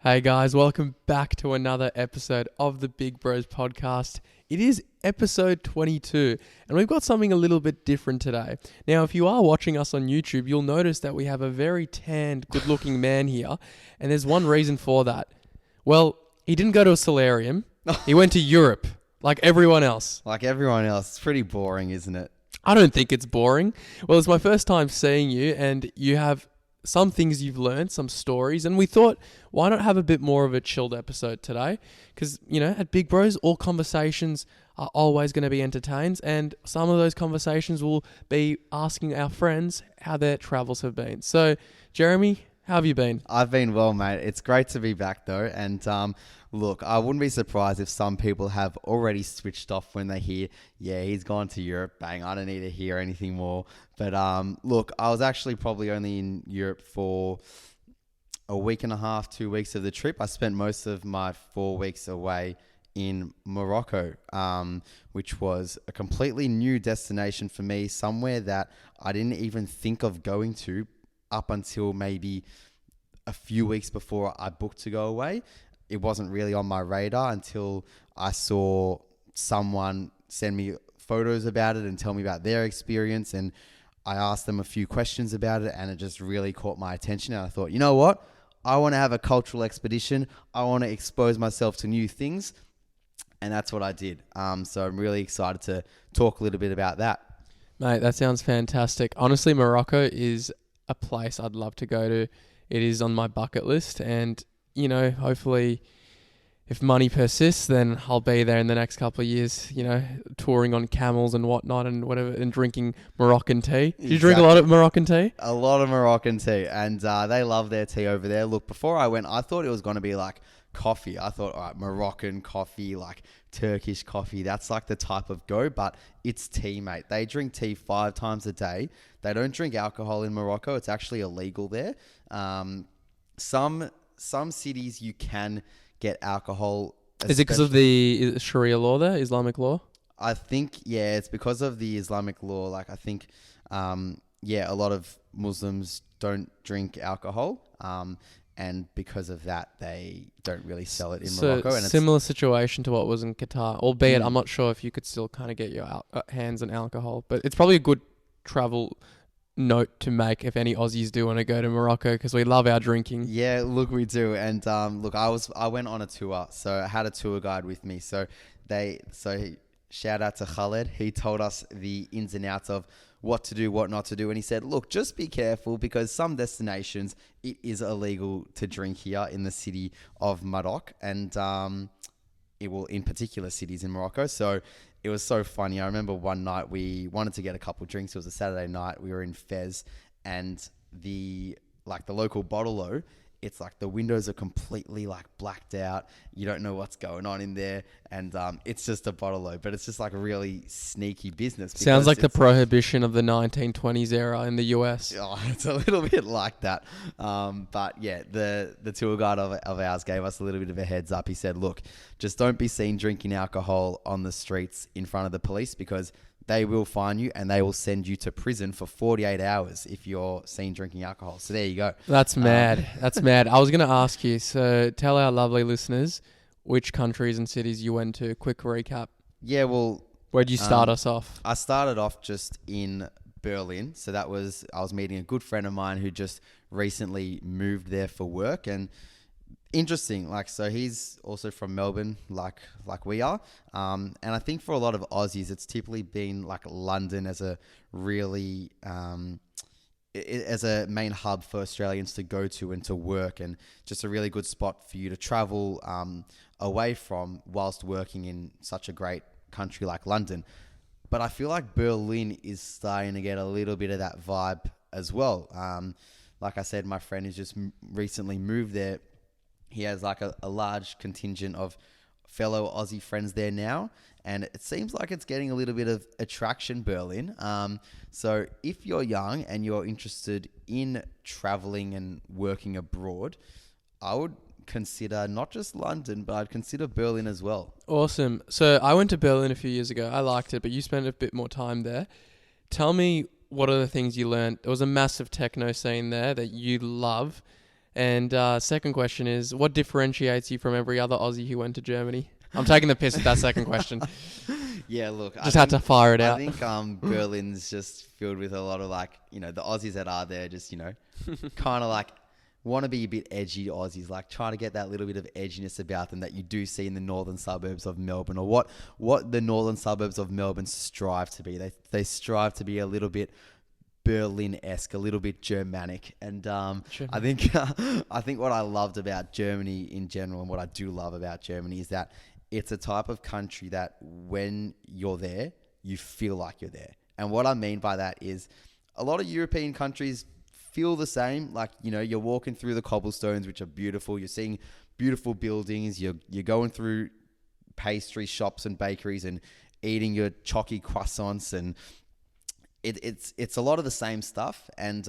Hey guys, welcome back to another episode of the Big Bros podcast. It is episode 22 and we've got something a little bit different today. Now, if you are watching us on YouTube, you'll notice that we have a very tanned, good-looking man here, and there's one reason for that. Well, he didn't go to a solarium. He went to Europe, like everyone else. Like everyone else. It's pretty boring, isn't it? I don't think it's boring. Well, it's my first time seeing you, and you have some things you've learned, some stories, and we thought, why not have a bit more of a chilled episode today? Because, at Big Bros, all conversations are always going to be entertained, and some of those conversations will be asking our friends how their travels have been. So, Jeremy, how have you been? I've been well, mate. It's great to be back, though. And look, I wouldn't be surprised if some people have already switched off when they hear, yeah, he's gone to Europe. Bang, I don't need to hear anything more. But look, I was actually probably only in Europe for a week and a half, 2 weeks of the trip. I spent most of my 4 weeks away in Morocco, which was a completely new destination for me, somewhere that I didn't even think of going to up until maybe a few weeks before I booked to go away. It wasn't really on my radar until I saw someone send me photos about it and tell me about their experience, and I asked them a few questions about it, and it just really caught my attention. And I thought, you know what? I want to have a cultural expedition. I want to expose myself to new things, and that's what I did. So I'm really excited to talk a little bit about that. Mate, that sounds fantastic. Honestly, Morocco is a place I'd love to go to. It is on my bucket list, and hopefully if money persists, then I'll be there in the next couple of years, touring on camels and whatnot and whatever, and drinking Moroccan tea. Do you drink a lot of Moroccan tea? A lot of Moroccan tea, and they love their tea over there. Look, before I went, I thought it was going to be like coffee. I thought, all right, Moroccan coffee, like Turkish coffee, that's like the type of go, but it's tea, mate. They drink tea 5 times a day. They don't drink alcohol in Morocco. It's actually illegal there. Some cities you can get alcohol. Is it because of the Sharia law there, Islamic law? I think, yeah, it's because of the Islamic law. Like, I think, a lot of Muslims don't drink alcohol. And because of that, they don't really sell it in Morocco. And similar situation to what was in Qatar, albeit I'm not sure if you could still kind of get your hands on alcohol. But it's probably a good travel note to make if any Aussies do want to go to Morocco, because we love our drinking. Yeah, look, we do. And look, I went on a tour, so I had a tour guide with me. So shout out to Khaled. He told us the ins and outs of what to do, what not to do. And he said, look, just be careful, because some destinations, it is illegal to drink here in the city of Maroc. And it will in particular cities in Morocco. So it was so funny. I remember one night we wanted to get a couple of drinks. It was a Saturday night. We were in Fez, and the local bottle-o, it's like the windows are completely like blacked out. You don't know what's going on in there. And it's just a bottle-o, but it's just like a really sneaky business. Sounds like the prohibition of the 1920s era in the US. Oh, it's a little bit like that. But yeah, the tour guide of ours gave us a little bit of a heads up. He said, look, just don't be seen drinking alcohol on the streets in front of the police, because they will fine you and they will send you to prison for 48 hours if you're seen drinking alcohol. So there you go. That's mad. That's mad. I was going to ask you, so tell our lovely listeners which countries and cities you went to. Quick recap. Yeah, well... Where'd you start us off? I started off just in Berlin. So I was meeting a good friend of mine who just recently moved there for work, and interesting, so he's also from Melbourne, like we are, and I think for a lot of Aussies, it's typically been like London as a really as a main hub for Australians to go to and to work, and just a really good spot for you to travel away from whilst working in such a great country like London. But I feel like Berlin is starting to get a little bit of that vibe as well. Like I said, my friend has just recently moved there. He has like a large contingent of fellow Aussie friends there now, and it seems like it's getting a little bit of attraction, Berlin. So if you're young and you're interested in traveling and working abroad, I would consider not just London, but I'd consider Berlin as well. Awesome. So I went to Berlin a few years ago. I liked it, but you spent a bit more time there. Tell me, what are the things you learned? There was a massive techno scene there that you love. And second question is, what differentiates you from every other Aussie who went to Germany? I'm taking the piss with that second question. Yeah, look, Just had to fire it I out. think Berlin's just filled with a lot of like, you know, the Aussies that are there just, you know, kind of like want to be a bit edgy Aussies, like trying to get that little bit of edginess about them that you do see in the northern suburbs of Melbourne, or what the northern suburbs of Melbourne strive to be. They strive to be a little bit Berlin-esque, a little bit Germanic. And I think I think what I loved about Germany in general, and what I do love about Germany, is that it's a type of country that when you're there, you feel like you're there. And what I mean by that is a lot of European countries feel the same. Like, you know, you're walking through the cobblestones, which are beautiful. You're seeing beautiful buildings. You're going through pastry shops and bakeries and eating your chalky croissants, and it's a lot of the same stuff. And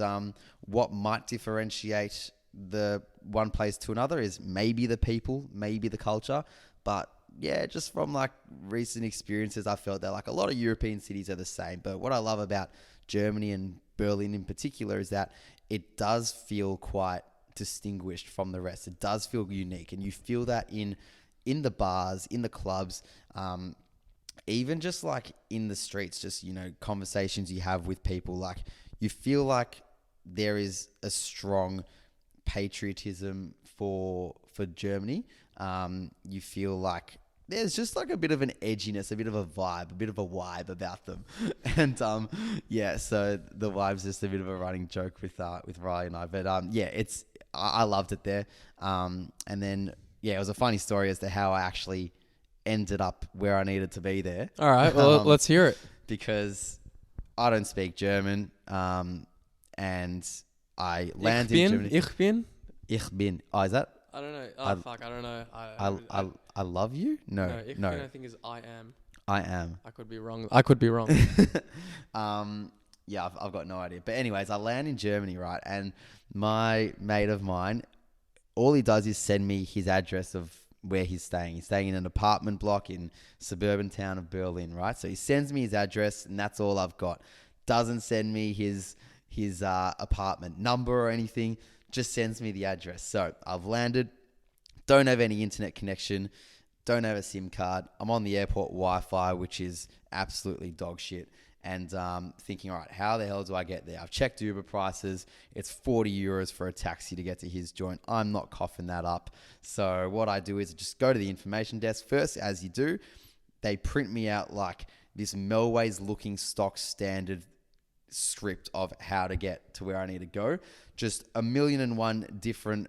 what might differentiate the one place to another is maybe the people, maybe the culture. But yeah, just from like recent experiences, I felt that like a lot of European cities are the same. But what I love about Germany and Berlin in particular is that it does feel quite distinguished from the rest. It does feel unique, and you feel that in the bars, in the clubs, even just like in the streets, just, you know, conversations you have with people. Like, you feel like there is a strong patriotism for Germany. You feel like there's just like a bit of an edginess, a bit of a vibe about them. And yeah, so the vibe's just a bit of a running joke with Riley and I. But yeah, I loved it there. And then yeah, it was a funny story as to how I actually ended up where I needed to be there. All right, well, let's hear it. Because I don't speak German, and I landed in Germany. Ich bin. Oh, is that? I don't know. Oh, fuck, I don't know. I love you? No. I think is I am. I am. I could be wrong. Yeah, I've got no idea. But anyways, I land in Germany, right? And my mate of mine, all he does is send me his address of where he's staying. He's staying in an apartment block in suburban town of Berlin, right? So he sends me his address, and that's all I've got. Doesn't send me his apartment number or anything. Just sends me the address. So I've landed, don't have any internet connection, don't have a SIM card. I'm on the airport Wi-Fi, which is absolutely dog shit. And thinking, all right, how the hell do I get there? I've checked Uber prices. It's 40 euros for a taxi to get to his joint. I'm not coughing that up. So what I do is just go to the information desk first, as you do. They print me out like this Melways looking stock standard script of how to get to where I need to go. Just 1,000,001 different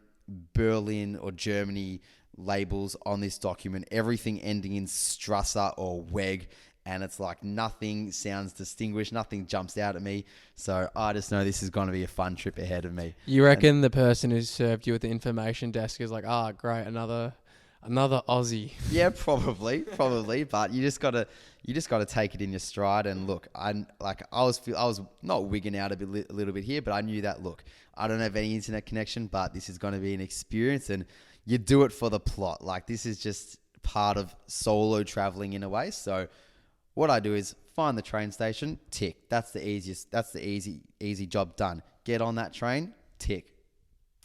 Berlin or Germany labels on this document, everything ending in Strasser or Weg, and it's like nothing sounds distinguished, nothing jumps out at me. So I just know this is going to be a fun trip ahead of me. You reckon the person who served you at the information desk is like, great, another Aussie? Yeah, probably, but you just gotta take it in your stride. And look, I was not wigging out a little bit here, but I knew that, look, I don't have any internet connection, but this is going to be an experience, and you do it for the plot. Like, this is just part of solo traveling in a way. So what I do is find the train station, tick. That's the easy job done. Get on that train, tick.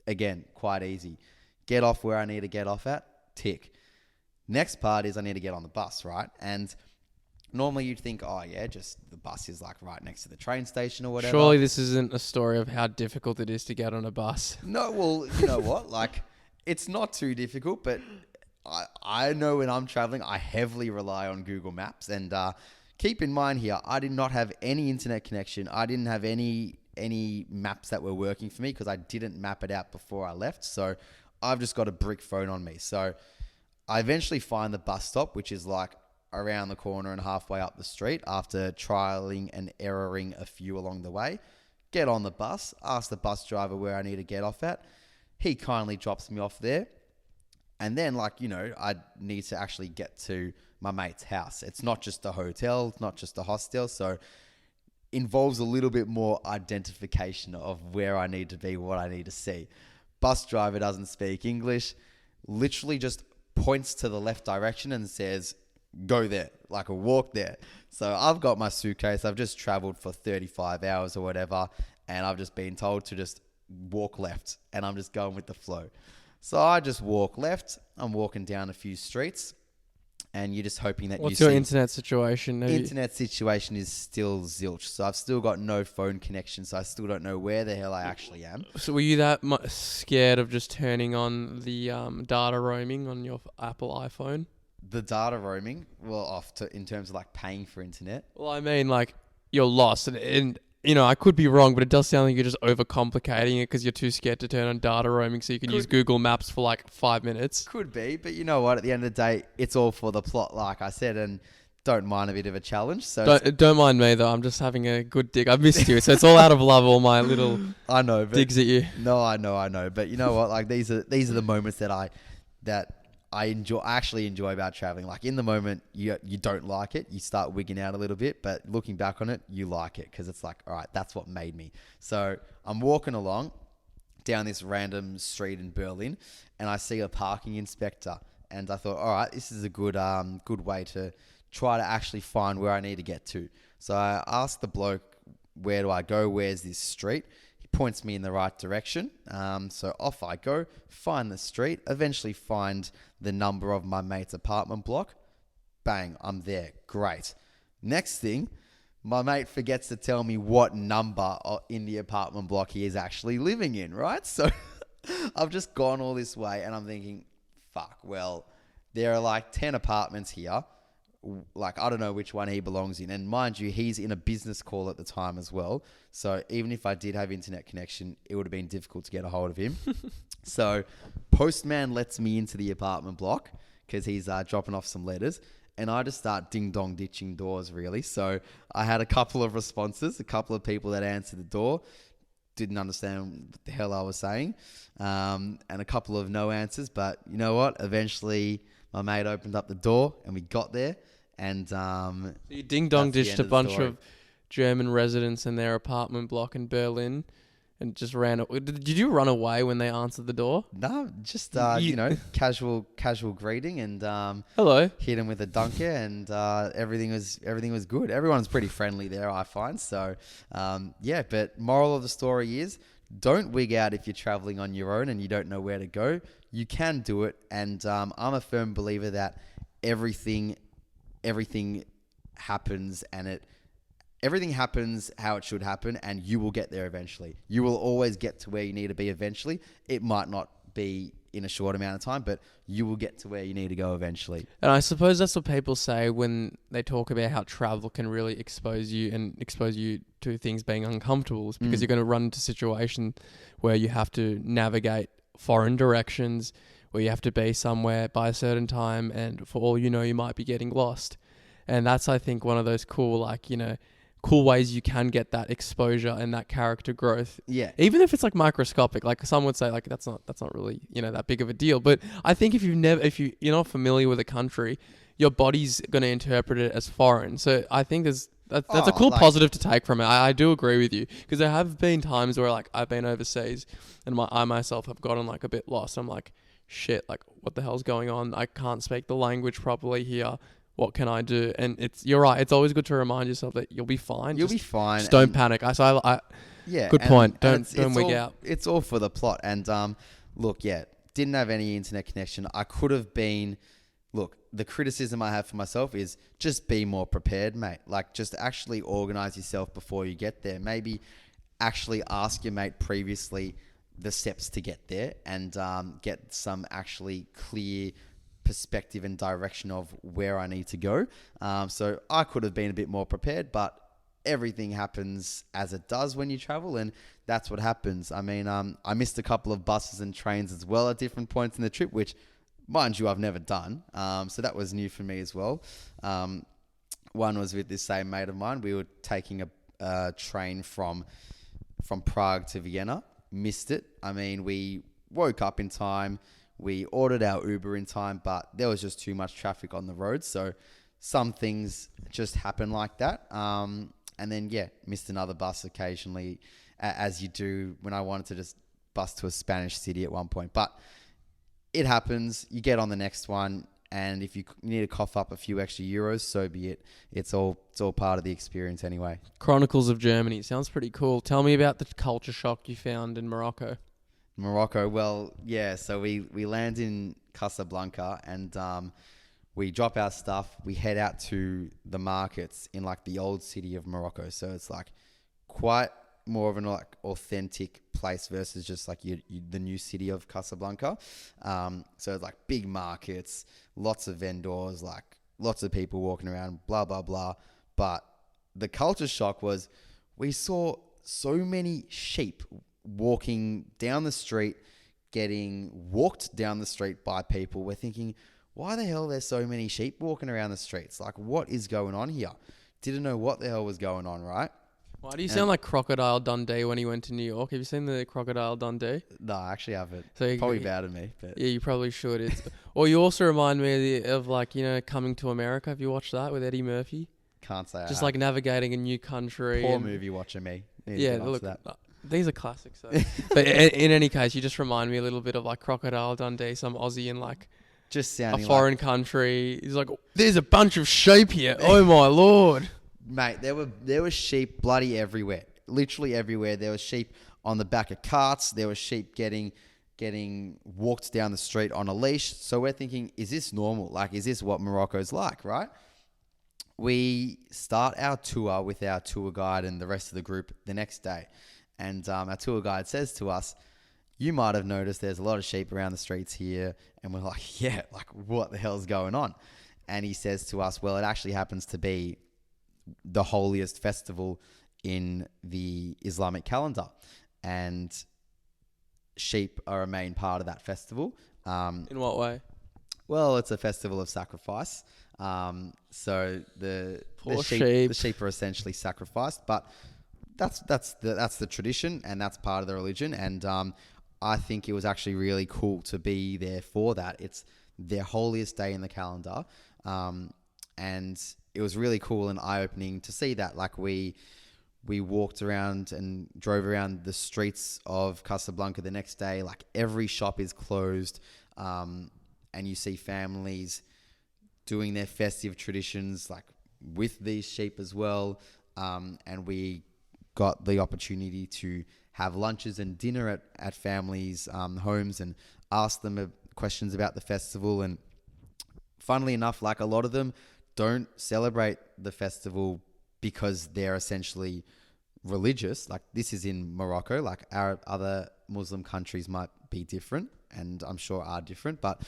Again, quite easy. Get off where I need to get off at, tick. Next part is I need to get on the bus, right? And normally you'd think, oh yeah, just the bus is like right next to the train station or whatever. Surely this isn't a story of how difficult it is to get on a bus. No, well, you know what? Like, it's not too difficult, but I know when I'm traveling, I heavily rely on Google Maps. And keep in mind here, I did not have any internet connection. I didn't have any maps that were working for me because I didn't map it out before I left. So I've just got a brick phone on me. So I eventually find the bus stop, which is like around the corner and halfway up the street, after trialing and erroring a few along the way. Get on the bus, ask the bus driver where I need to get off at. He kindly drops me off there. And then, like, you know, I need to actually get to my mate's house. It's not just a hotel, it's not just a hostel. So involves a little bit more identification of where I need to be, what I need to see. Bus driver doesn't speak English, literally just points to the left direction and says, go there, like a walk there. So I've got my suitcase. I've just traveled for 35 hours or whatever, and I've just been told to just walk left, and I'm just going with the flow. So I just walk left. I'm walking down a few streets, and you're just hoping that What's you your see... internet situation? Internet situation is still zilch. So I've still got no phone connection, so I still don't know where the hell I actually am. So were you that scared of just turning on the data roaming on your Apple iPhone? The data roaming, well, in terms of like paying for internet. Well, I mean, like, you're lost, and you know, I could be wrong, but it does sound like you're just overcomplicating it because you're too scared to turn on data roaming so you can use Google Maps for like 5 minutes. Could be, but you know what? At the end of the day, it's all for the plot, like I said, and don't mind a bit of a challenge. So don't mind me though. I'm just having a good dig. I've missed you, so it's all out of love. All my little I know, but digs at you. No, I know, but you know what? Like these are the moments that I enjoy. I actually enjoy about traveling. Like in the moment, you don't like it. You start wigging out a little bit, but looking back on it, you like it because it's like, all right, that's what made me. So I'm walking along down this random street in Berlin, and I see a parking inspector, and I thought, all right, this is a good way to try to actually find where I need to get to. So I asked the bloke, where do I go? Where's this street? Points me in the right direction. So off I go, find the street, eventually find the number of my mate's apartment block. Bang, I'm there. Great. Next thing, my mate forgets to tell me what number in the apartment block he is actually living in, right? So I've just gone all this way and I'm thinking, fuck, well, there are like 10 apartments here. Like, I don't know which one he belongs in. And mind you, he's in a business call at the time as well. So even if I did have internet connection, it would have been difficult to get a hold of him. So postman lets me into the apartment block because he's dropping off some letters. And I just start ding-dong ditching doors, really. So I had a couple of responses, a couple of people that answered the door, didn't understand what the hell I was saying, and a couple of no answers. But you know what? Eventually, my mate opened up the door and we got there. And so you ding-dong ditched a bunch of German residents in their apartment block in Berlin and just ran. Did you run away when they answered the door? No, just casual greeting and hello, hit him with a dunker and everything was good. Everyone's pretty friendly there, I find. So yeah, but moral of the story is, don't wig out if you're traveling on your own and you don't know where to go. You can do it, and I'm a firm believer that everything happens everything happens how it should happen, and you will get there eventually. You will always get to where you need to be eventually. It might not be in a short amount of time, but you will get to where you need to go eventually. And I suppose that's what people say when they talk about how travel can really expose you to things being uncomfortable, because you're going to run into situations where you have to navigate foreign directions, where you have to be somewhere by a certain time, and for all you know, you might be getting lost. And that's, I think, one of those cool ways you can get that exposure and that character growth. Yeah. Even if it's like microscopic, like some would say, like that's not really, that big of a deal. But I think if you're not familiar with a country, your body's going to interpret it as foreign. So I think that's a cool positive to take from it. I do agree with you, because there have been times where like I've been overseas and I myself have gotten like a bit lost. I'm like, shit, like what the hell's going on? I can't speak the language properly here. What can I do? And you're right. It's always good to remind yourself that you'll be fine. You'll be fine. Just don't panic. Yeah. Good point. Don't wig out. It's all for the plot. And look, yeah, didn't have any internet connection. I could have been. Look, the criticism I have for myself is just be more prepared, mate. Like, just actually organize yourself before you get there. Maybe actually ask your mate previously the steps to get there, and get some actually clear perspective and direction of where I need to go. So I could have been a bit more prepared, but everything happens as it does when you travel, and that's what happens. I mean, I missed a couple of buses and trains as well at different points in the trip, which, mind you, I've never done. So that was new for me as well. One was with this same mate of mine. We were taking a train from Prague to Vienna. Missed it. I mean, we woke up in time. We ordered our Uber in time, but there was just too much traffic on the road. So some things just happen like that. And then, yeah, missed another bus occasionally, as you do, when I wanted to just bus to a Spanish city at one point. But it happens. You get on the next one. And if you need to cough up a few extra euros, so be it. It's all part of the experience anyway. Chronicles of Germany. Sounds pretty cool. Tell me about the culture shock you found in Morocco. Morocco, well, yeah. So we land in Casablanca and we drop our stuff. We head out to the markets in like the old city of Morocco. So it's like quite more of an like authentic place versus just like the new city of Casablanca. So it's like big markets, lots of vendors, like lots of people walking around, blah, blah, blah. But the culture shock was we saw so many sheep walking down the street, getting walked down the street by people. We're thinking, why the hell are there so many sheep walking around the streets? Like, what is going on here? Didn't know what the hell was going on, right? Why do you sound like Crocodile Dundee when he went to New York? Have you seen the Crocodile Dundee? No, I actually haven't. So Probably bad of me. But yeah, you probably should. Or you also remind me of like, Coming to America. Have you watched that with Eddie Murphy? Can't say Just like navigating a new country. Poor movie watching me. Yeah, look, these are classics. So. But in any case, you just remind me a little bit of like Crocodile Dundee, some Aussie in like just a sounding foreign country. He's like, there's a bunch of sheep here. Oh my Lord. Mate, there were sheep bloody everywhere. Literally everywhere. There was sheep on the back of carts. There was sheep getting walked down the street on a leash. So we're thinking, is this normal? Like, is this what Morocco's like, right? We start our tour with our tour guide and the rest of the group the next day. And our tour guide says to us, you might have noticed there's a lot of sheep around the streets here. And we're like, yeah, like what the hell's going on? And he says to us, well, it actually happens to be the holiest festival in the Islamic calendar. And sheep are a main part of that festival. In what way? Well, it's a festival of sacrifice. So the sheep are essentially sacrificed, but that's the tradition and that's part of the religion. And I think it was actually really cool to be there for that. It's their holiest day in the calendar, and it was really cool and eye-opening to see that. Like we walked around and drove around the streets of Casablanca the next day. Like every shop is closed, and you see families doing their festive traditions like with these sheep as well. And we got the opportunity to have lunches and dinner at families' homes and ask them questions about the festival. And funnily enough, like a lot of them don't celebrate the festival because they're essentially religious. Like this is in Morocco, like our other Muslim countries might be different and I'm sure are different, but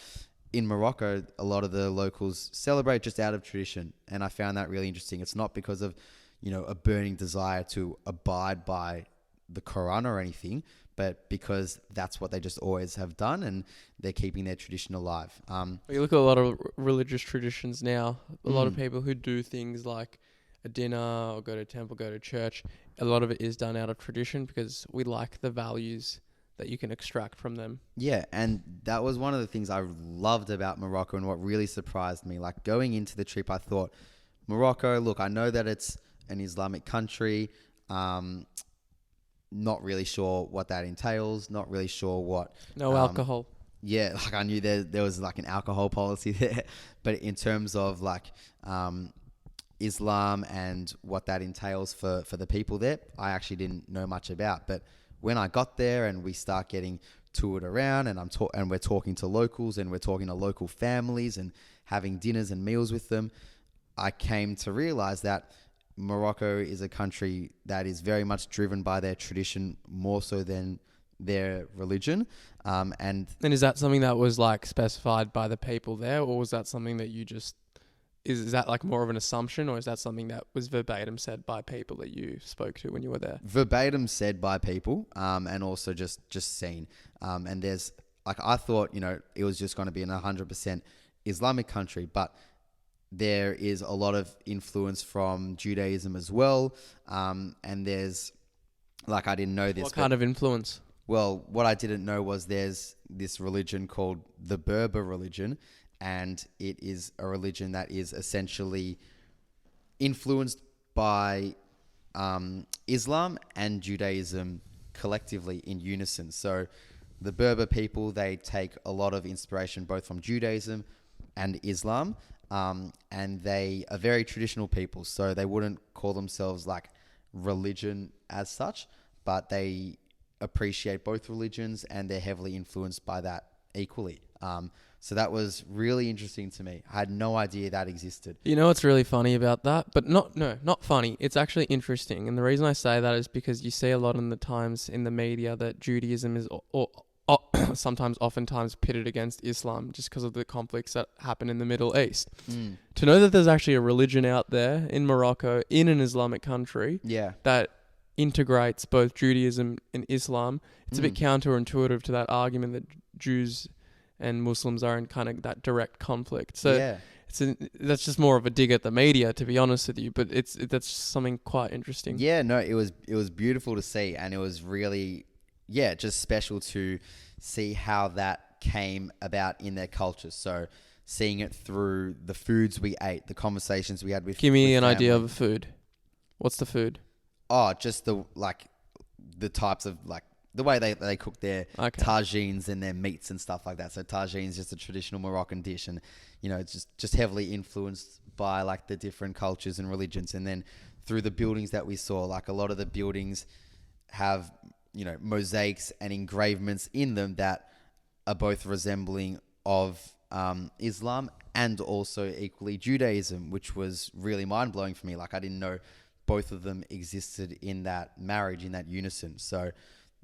in Morocco, a lot of the locals celebrate just out of tradition. And I found that really interesting. It's not because of, a burning desire to abide by the Quran or anything, but because that's what they just always have done and they're keeping their tradition alive. You look at a lot of religious traditions now. A lot of people who do things like a dinner or go to temple, go to church. A lot of it is done out of tradition because we like the values that you can extract from them. Yeah, and that was one of the things I loved about Morocco and what really surprised me. Like going into the trip, I thought, Morocco, look, I know that it's an Islamic country. Not really sure what that entails. Not really sure what... No alcohol. Yeah, like I knew there was like an alcohol policy there. But in terms of like Islam and what that entails for the people there, I actually didn't know much about. But when I got there and we start getting toured around and we're talking to locals and we're talking to local families and having dinners and meals with them, I came to realize that Morocco is a country that is very much driven by their tradition more so than their religion. And is that something that was like specified by the people there, or was that something that you just... Is that like more of an assumption, or is that something that was verbatim said by people that you spoke to when you were there? Verbatim said by people, and also just seen. And there's like, I thought, it was just going to be an 100% Islamic country, but there is a lot of influence from Judaism as well. And there's like, I didn't know this. What kind of influence? Well, what I didn't know was there's this religion called the Berber religion. And it is a religion that is essentially influenced by Islam and Judaism collectively in unison. So the Berber people, they take a lot of inspiration both from Judaism, and Islam. And they are very traditional people, so they wouldn't call themselves like religion as such, but they appreciate both religions and they're heavily influenced by that equally. So that was really interesting to me. I had no idea that existed. You know what's really funny about that? But not funny. It's actually interesting. And the reason I say that is because you see a lot in the times in the media that Judaism is oftentimes pitted against Islam just because of the conflicts that happen in the Middle East. To know that there's actually a religion out there in Morocco, in an Islamic country, that integrates both Judaism and Islam, it's a bit counterintuitive to that argument that Jews and Muslims are in kind of that direct conflict. So that's just more of a dig at the media, to be honest with you. But that's something quite interesting. Yeah, no, it was beautiful to see, and it was really, just special to see how that came about in their cultures. So seeing it through the foods we ate, the conversations we had with. Give me with an family. idea of a food. What's the food? Oh, just the types of the way they cook their tagines and their meats and stuff like that. So tagine is just a traditional Moroccan dish, and it's just heavily influenced by like the different cultures and religions. And then through the buildings that we saw, like a lot of the buildings have mosaics and engravements in them that are both resembling of Islam and also equally Judaism, which was really mind blowing for me. Like I didn't know both of them existed in that marriage, in that unison. So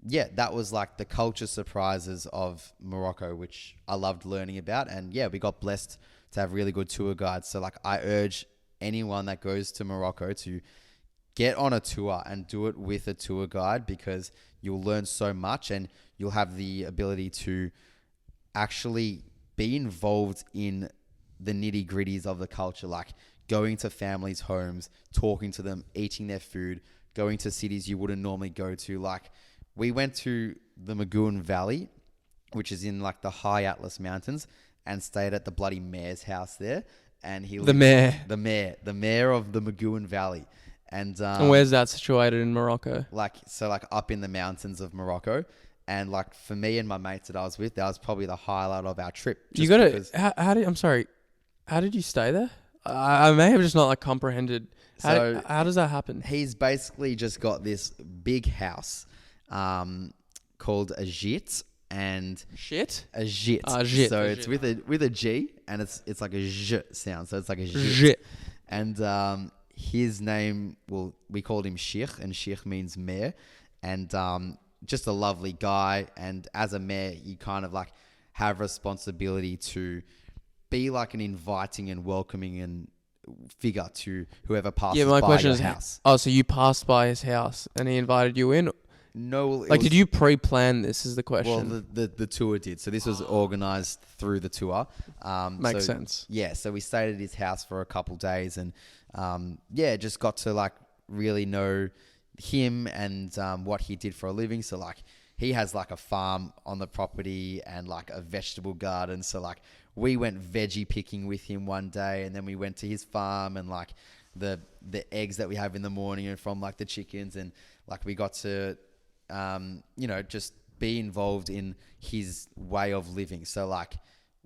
that was like the culture surprises of Morocco, which I loved learning about. And we got blessed to have really good tour guides. So like I urge anyone that goes to Morocco to get on a tour and do it with a tour guide, because you'll learn so much and you'll have the ability to actually be involved in the nitty gritties of the culture, like going to families' homes, talking to them, eating their food, going to cities you wouldn't normally go to. Like we went to the Magoon Valley, which is in like the high Atlas Mountains, and stayed at the bloody mayor's house there. And the mayor of the Magoon Valley. And where's that situated in Morocco? Like up in the mountains of Morocco. And like for me and my mates that I was with, that was probably the highlight of our trip. I'm sorry, how did you stay there? I may have just not like comprehended. How does that happen? He's basically just got this big house called a gîte. And shit? A gîte. Gîte. So it's with a G, and it's like a j sound. So it's like a gîte. And his name, we called him Sheikh, and Sheikh means mayor. And just a lovely guy. And as a mayor, you kind of like have responsibility to be like an inviting and welcoming and figure to whoever passes by your house. So you passed by his house and he invited you in? No, did you pre-plan this? Is the question. Well, the tour did. So this was organized through the tour. Makes sense. Yeah, so we stayed at his house for a couple days, and just got to like really know him and what he did for a living. So like he has like a farm on the property and like a vegetable garden. So like we went veggie picking with him one day, and then we went to his farm, and like the eggs that we have in the morning are from like the chickens, and like we got to just be involved in his way of living. So like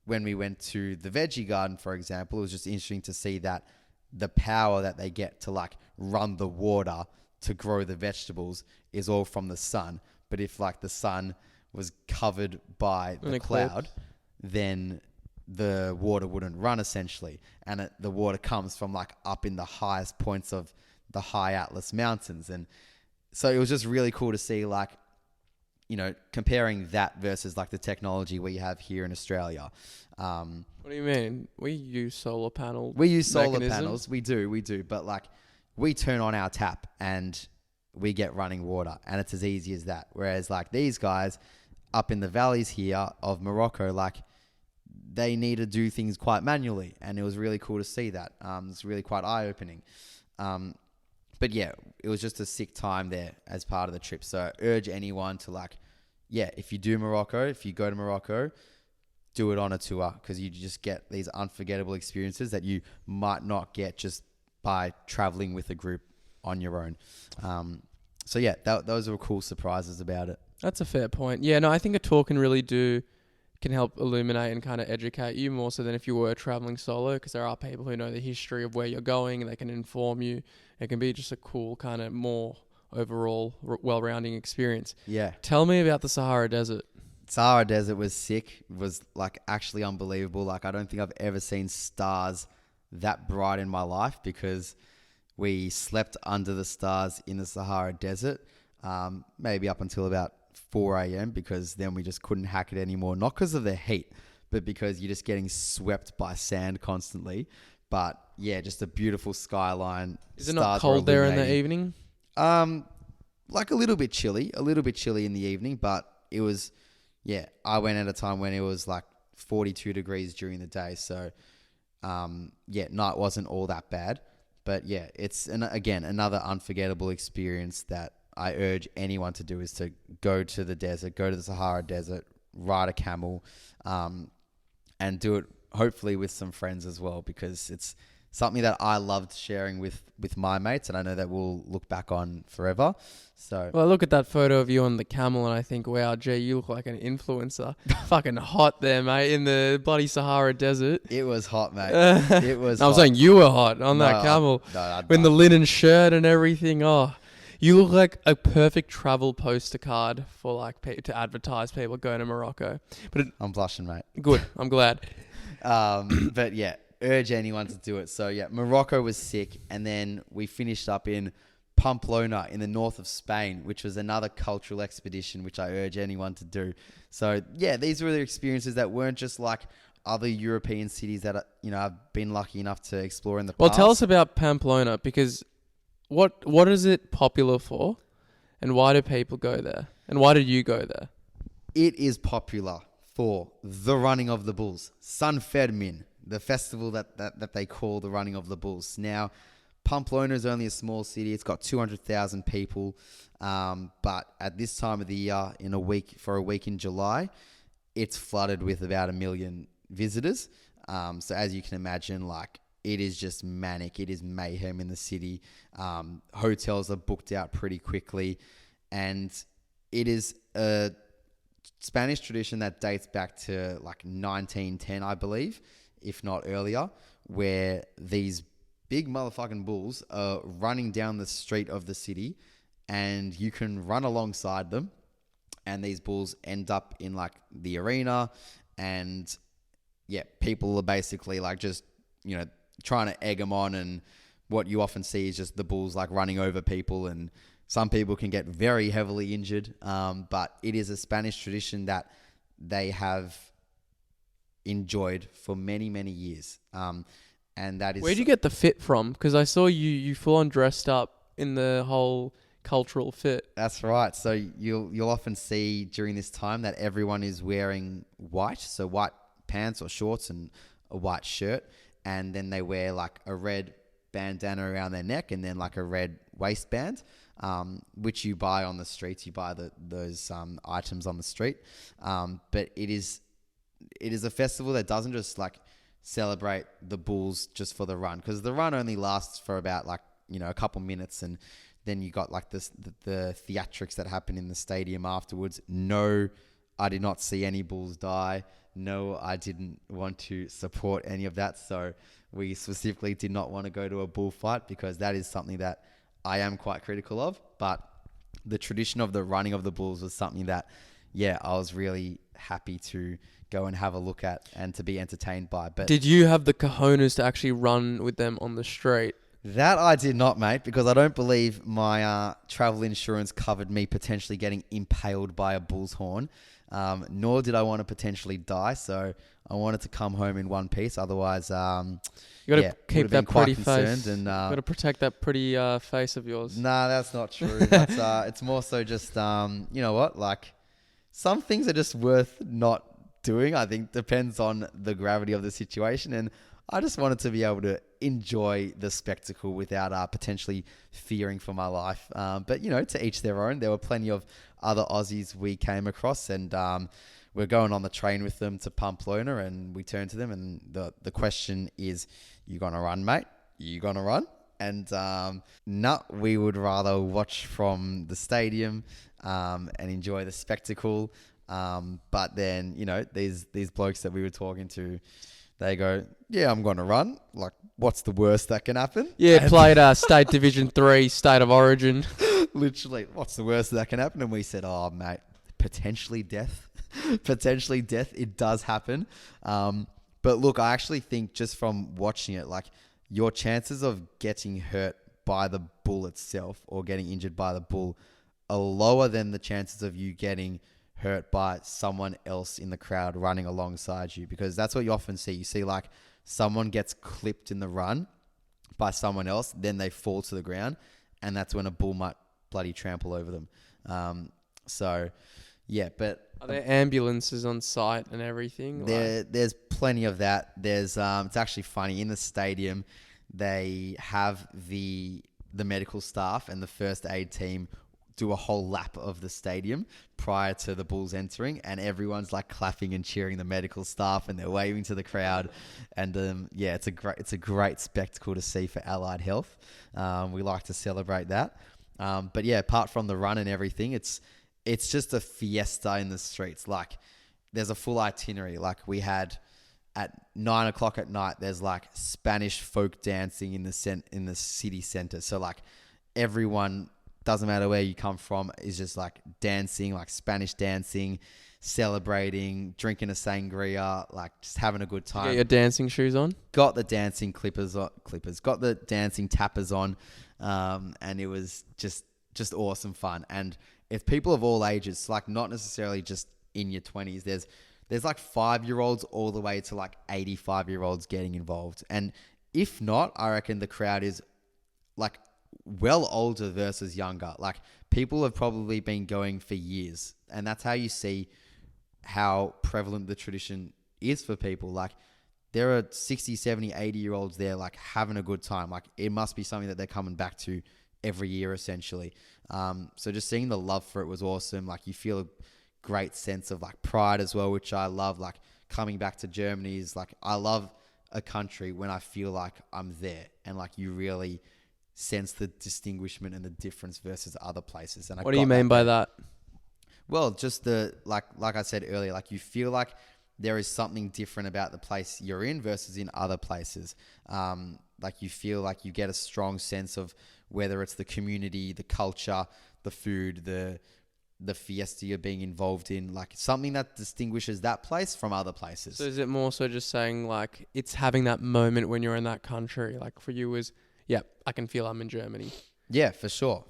when we went to the veggie garden, for example, it was just interesting to see that the power that they get to like run the water to grow the vegetables is all from the sun. But if like the sun was covered by the cloud, then the water wouldn't run essentially. And the water comes from like up in the highest points of the high Atlas Mountains. And so it was just really cool to see like, comparing that versus like the technology we have here in Australia. What do you mean? We use solar panels. We use solar panels. We do. But like we turn on our tap and we get running water, and it's as easy as that. Whereas like these guys up in the valleys here of Morocco, like they need to do things quite manually. And it was really cool to see that. It's really quite eye-opening. But yeah, it was just a sick time there as part of the trip. So I urge anyone to like, if you do Morocco, if you go to Morocco, do it on a tour, because you just get these unforgettable experiences that you might not get just by traveling with a group on your own. Those were cool surprises about it. That's a fair point. Yeah, no, I think a tour can really do can help illuminate and kind of educate you more so than if you were traveling solo, because there are people who know the history of where you're going and they can inform you. It can be just a cool kind of more overall well-rounding experience. Yeah. Tell me about the Sahara Desert. Sahara Desert was sick. It was like actually unbelievable. Like I don't think I've ever seen stars that bright in my life, because we slept under the stars in the Sahara Desert, maybe up until about 4 a.m. because then we just couldn't hack it anymore. Not because of the heat, but because you're just getting swept by sand constantly. But yeah, just a beautiful skyline. Is it not cold there in the evening? Like a little bit chilly in the evening, but it was, yeah, I went at a time when it was like 42 degrees during the day. So, yeah, night wasn't all that bad. But yeah, it's, again, another unforgettable experience that I urge anyone to do, is to go to the desert, go to the Sahara Desert, ride a camel, and do it hopefully with some friends as well, because it's something that I loved sharing with my mates, and I know that we'll look back on forever. So, well, I look at that photo of you on the camel and I think, wow, Jay, you look like an influencer. Fucking hot there, mate, in the bloody Sahara Desert. it was hot, mate. It was I'm hot. saying you were hot on that camel. In the linen shirt and everything. Oh, you look like a perfect travel poster card for like to advertise people going to Morocco. But I'm blushing, mate. Good. I'm glad. But yeah, urge anyone to do it. So yeah, Morocco was sick. And then we finished up in Pamplona in the north of Spain, which was another cultural expedition, which I urge anyone to do. So yeah, these were the experiences that weren't just like other European cities that, I've been lucky enough to explore in the past. Well, tell us about Pamplona, because what is it popular for, and why do people go there? And why did you go there? It is popular for the running of the bulls, San Fermin, the festival that they call the running of the bulls. Now, Pamplona is only a small city. It's got 200,000 people. But at this time of the year, for a week in July, it's flooded with about 1 million visitors. So as you can imagine, like, it is just manic. It is mayhem in the city. Hotels are booked out pretty quickly. And it is a Spanish tradition that dates back to like 1910, I believe, if not earlier, where these big motherfucking bulls are running down the street of the city, and you can run alongside them. And these bulls end up in like the arena, and yeah, people are basically like just, trying to egg them on. And what you often see is just the bulls like running over people, and some people can get very heavily injured. But it is a Spanish tradition that they have enjoyed for many, many years. And that is... Where'd you get the fit from? Because I saw you full on dressed up in the whole cultural fit. That's right. So you'll often see during this time that everyone is wearing white. So white pants or shorts and a white shirt. And then they wear like a red bandana around their neck, and then like a red waistband, which you buy on the streets. You buy those items on the street. But it is a festival that doesn't just like celebrate the bulls just for the run, because the run only lasts for about like, a couple minutes, and then you got like the theatrics that happen in the stadium afterwards. No, I did not see any bulls die. No, I didn't want to support any of that. So we specifically did not want to go to a bullfight, because that is something that I am quite critical of. But the tradition of the running of the bulls was something that, yeah, I was really happy to go and have a look at and to be entertained by. But did you have the cojones to actually run with them on the street? That I did not, mate, because I don't believe my travel insurance covered me potentially getting impaled by a bull's horn. Nor did I want to potentially die, so I wanted to come home in one piece. Otherwise, you got to keep that pretty face. And got to protect that pretty face of yours. Nah, that's not true. It's more so just, you know what? Like, some things are just worth not doing. I think depends on the gravity of the situation, and I just wanted to be able to enjoy the spectacle without potentially fearing for my life. But, to each their own. There were plenty of other Aussies we came across, and we're going on the train with them to Pamplona, and we turned to them, and the question is, you going to run, mate? You going to run? And no, we would rather watch from the stadium and enjoy the spectacle. But then, these blokes that we were talking to, they go, yeah, I'm going to run. Like, what's the worst that can happen? Yeah, And played State Division 3, State of Origin. literally, what's the worst that can happen? And we said, oh, mate, potentially death. Potentially death. It does happen. But look, I actually think just from watching it, like, your chances of getting hurt by the bull itself or getting injured by the bull are lower than the chances of you getting hurt by someone else in the crowd running alongside you, because that's what you often see. You see like someone gets clipped in the run by someone else, then they fall to the ground, and that's when a bull might bloody trample over them. So yeah, but Are there ambulances on site and everything? there's plenty of that. There's it's actually funny, in the stadium they have the medical staff and the first aid team do a whole lap of the stadium prior to the Bulls entering, and everyone's like clapping and cheering the medical staff, and they're waving to the crowd, and yeah, it's a great spectacle to see for Allied Health. We like to celebrate that, but yeah, apart from the run and everything, it's just a fiesta in the streets. Like, there's a full itinerary. Like, we had at 9 o'clock at night, there's like Spanish folk dancing in the city center. So like everyone, doesn't matter where you come from, is just like dancing, like Spanish dancing, celebrating, drinking a sangria, like just having a good time. Get your dancing shoes on. Got the dancing clippers, got the dancing tappers on, and it was just awesome fun. And it's people of all ages, like not necessarily just in your 20s. There's like 5-year-olds all the way to like 85-year-olds getting involved. And if not, I reckon the crowd is like well older versus younger. Like, people have probably been going for years, and that's how you see how prevalent the tradition is for people. Like, there are 60, 70, 80-year-olds there, like having a good time. Like, it must be something that they're coming back to every year, essentially. So just seeing the love for it was awesome. Like, you feel a great sense of like pride as well, which I love. Like, coming back to Germany is like, I love a country when I feel like I'm there, and like you really sense the distinguishment and the difference versus other places. And what do you mean by that? Well, just the like I said earlier, like you feel like there is something different about the place you're in versus in other places. Like, you feel like you get a strong sense of whether it's the community, the culture, the food, the fiesta you're being involved in, like something that distinguishes that place from other places. So is it more so just saying like it's having that moment when you're in that country? Like, for you is, yeah, I can feel I'm in Germany. Yeah, for sure.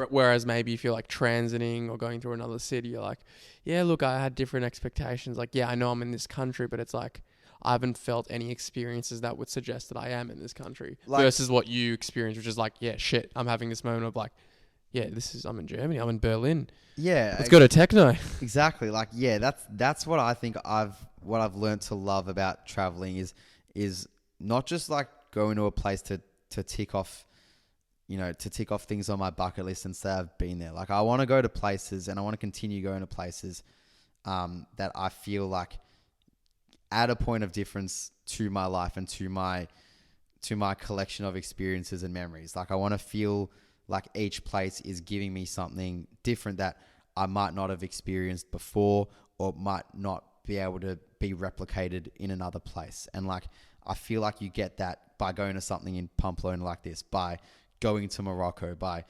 Whereas maybe if you're like transiting or going through another city, you're like, yeah, look, I had different expectations. Like, yeah, I know I'm in this country, but it's like I haven't felt any experiences that would suggest that I am in this country, like, versus what you experience, which is like, yeah, shit, I'm having this moment of like, yeah, I'm in Germany, I'm in Berlin. Yeah, let's go to techno. Exactly. Like, yeah, that's what I think what I've learned to love about traveling is not just like going to a place to tick off, to tick off things on my bucket list and say I've been there. Like, I want to go to places, and I want to continue going to places that I feel like add a point of difference to my life and to my collection of experiences and memories. Like, I want to feel like each place is giving me something different that I might not have experienced before, or might not be able to be replicated in another place. And like, I feel like you get that by going to something in Pamplona like this, by going to Morocco, by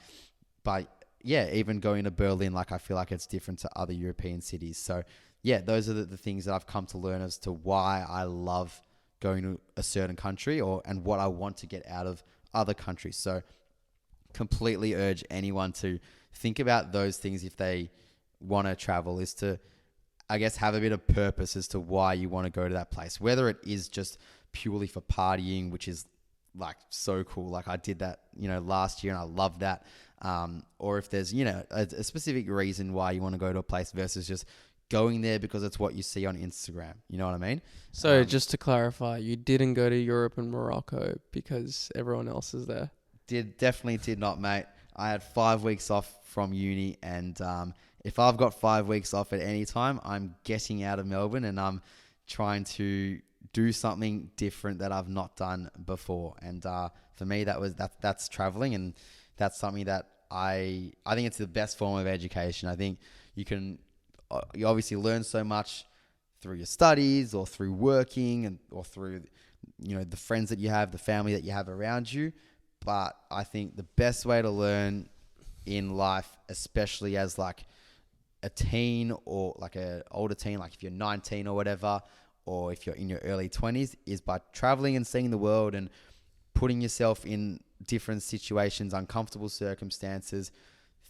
even going to Berlin. Like, I feel like it's different to other European cities. So yeah, those are the things that I've come to learn as to why I love going to a certain country, and what I want to get out of other countries. So completely urge anyone to think about those things if they want to travel, is to, I guess, have a bit of purpose as to why you want to go to that place. Whether it is just purely for partying, which is like so cool. Like, I did that, last year, and I love that. Or if there's, a specific reason why you want to go to a place versus just going there because it's what you see on Instagram. You know what I mean? So just to clarify, you didn't go to Europe and Morocco because everyone else is there? Definitely did not, mate. I had 5 weeks off from uni, and if I've got 5 weeks off at any time, I'm getting out of Melbourne, and I'm trying to do something different that I've not done before. And for me, that's traveling, and that's something that I think it's the best form of education. I think you can you obviously learn so much through your studies or through working or through, the friends that you have, the family that you have around you. But I think the best way to learn in life, especially as like a teen or like a older teen, like if you're 19 or whatever, or if you're in your early 20s, is by traveling and seeing the world and putting yourself in different situations, uncomfortable circumstances,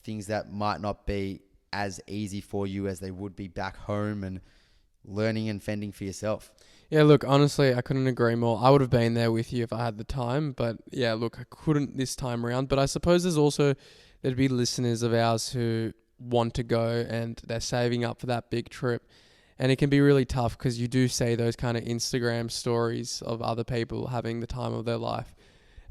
things that might not be as easy for you as they would be back home, and learning and fending for yourself. Yeah, look, honestly, I couldn't agree more. I would have been there with you if I had the time, but yeah, look, I couldn't this time around. But I suppose there'd be listeners of ours who want to go and they're saving up for that big trip. And it can be really tough because you do see those kind of Instagram stories of other people having the time of their life.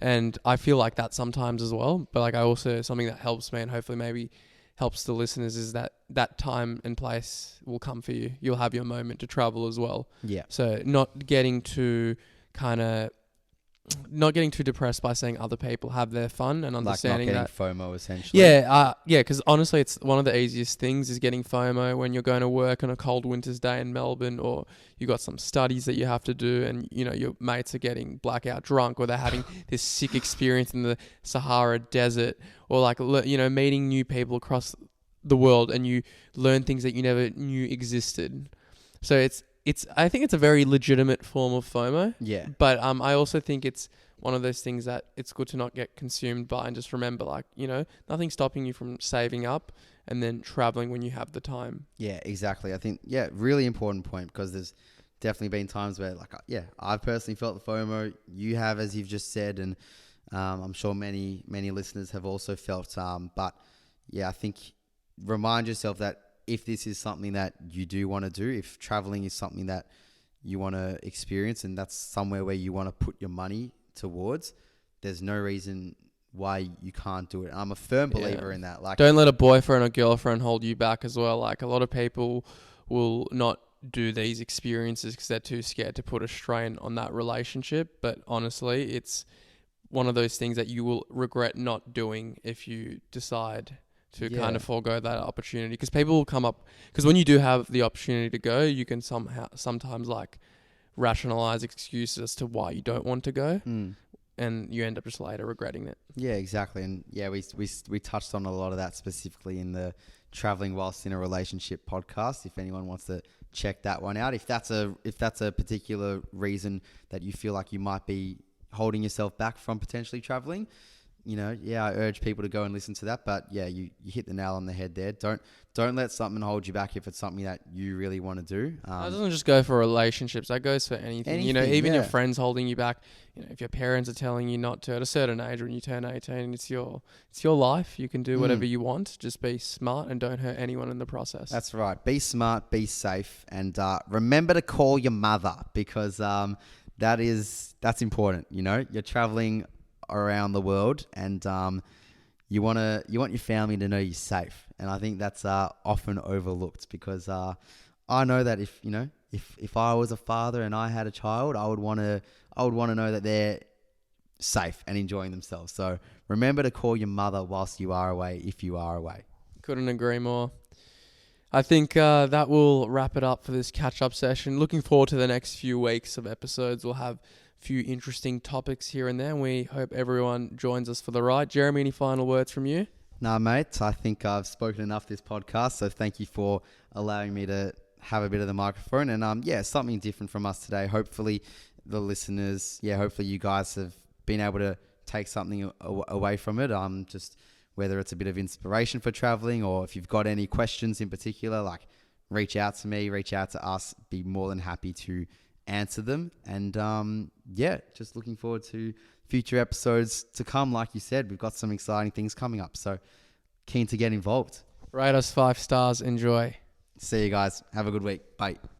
And I feel like that sometimes as well. But like something that helps me and hopefully maybe helps the listeners is that time and place will come for you. You'll have your moment to travel as well. Yeah. So not getting too depressed by seeing other people have their fun and understanding like not that. getting FOMO essentially. Yeah, because honestly, it's one of the easiest things is getting FOMO when you're going to work on a cold winter's day in Melbourne, or you got some studies that you have to do, and your mates are getting blackout drunk, or they're having this sick experience in the Sahara Desert, or like meeting new people across the world, and you learn things that you never knew existed. So I think it's a very legitimate form of FOMO. Yeah. But I also think it's one of those things that it's good to not get consumed by, and just remember, like, nothing's stopping you from saving up and then traveling when you have the time. Yeah, exactly. I think, really important point, because there's definitely been times where, like, I've personally felt the FOMO. You have, as you've just said, and I'm sure many, many listeners have also felt. But yeah, I think remind yourself that if this is something that you do want to do, if traveling is something that you want to experience and that's somewhere where you want to put your money towards, there's no reason why you can't do it. I'm a firm believer in that. Like, don't let a boyfriend or girlfriend hold you back as well. Like, a lot of people will not do these experiences because they're too scared to put a strain on that relationship. But honestly, it's one of those things that you will regret not doing if you decide to kind of forego that opportunity, because people will come up, because when you do have the opportunity to go, you can sometimes like rationalize excuses as to why you don't want to go, and you end up just later regretting it. Yeah, exactly. And we touched on a lot of that specifically in the Traveling Whilst in a Relationship podcast. If anyone wants to check that one out, if that's a particular reason that you feel like you might be holding yourself back from potentially traveling, I urge people to go and listen to that. But yeah, you hit the nail on the head there. Don't let something hold you back if it's something that you really want to do. That doesn't just go for relationships. That goes for anything. Even your friends holding you back. If your parents are telling you not to at a certain age when you turn 18, it's your life. You can do whatever you want. Just be smart and don't hurt anyone in the process. That's right. Be smart, be safe, and remember to call your mother, because that's important. You're traveling around the world, and you want your family to know you're safe, and I think that's often overlooked, because I know that if I was a father and I had a child, I would want to know that they're safe and enjoying themselves. So remember to call your mother whilst you are away, if you are away. Couldn't agree more. I think that will wrap it up for this catch-up session. Looking forward to the next few weeks of episodes. We'll have few interesting topics here and there, and we hope everyone joins us for the ride. Jeremy, any final words from you? No, mate. I think I've spoken enough this podcast, so thank you for allowing me to have a bit of the microphone. And something different from us today. Hopefully the listeners, hopefully you guys have been able to take something away from it. Just whether it's a bit of inspiration for traveling, or if you've got any questions in particular, like reach out to me, reach out to us. Be more than happy to answer them. And just looking forward to future episodes to come. Like you said, we've got some exciting things coming up, so keen to get involved. Rate us 5 stars. Enjoy. See you guys. Have a good week. Bye.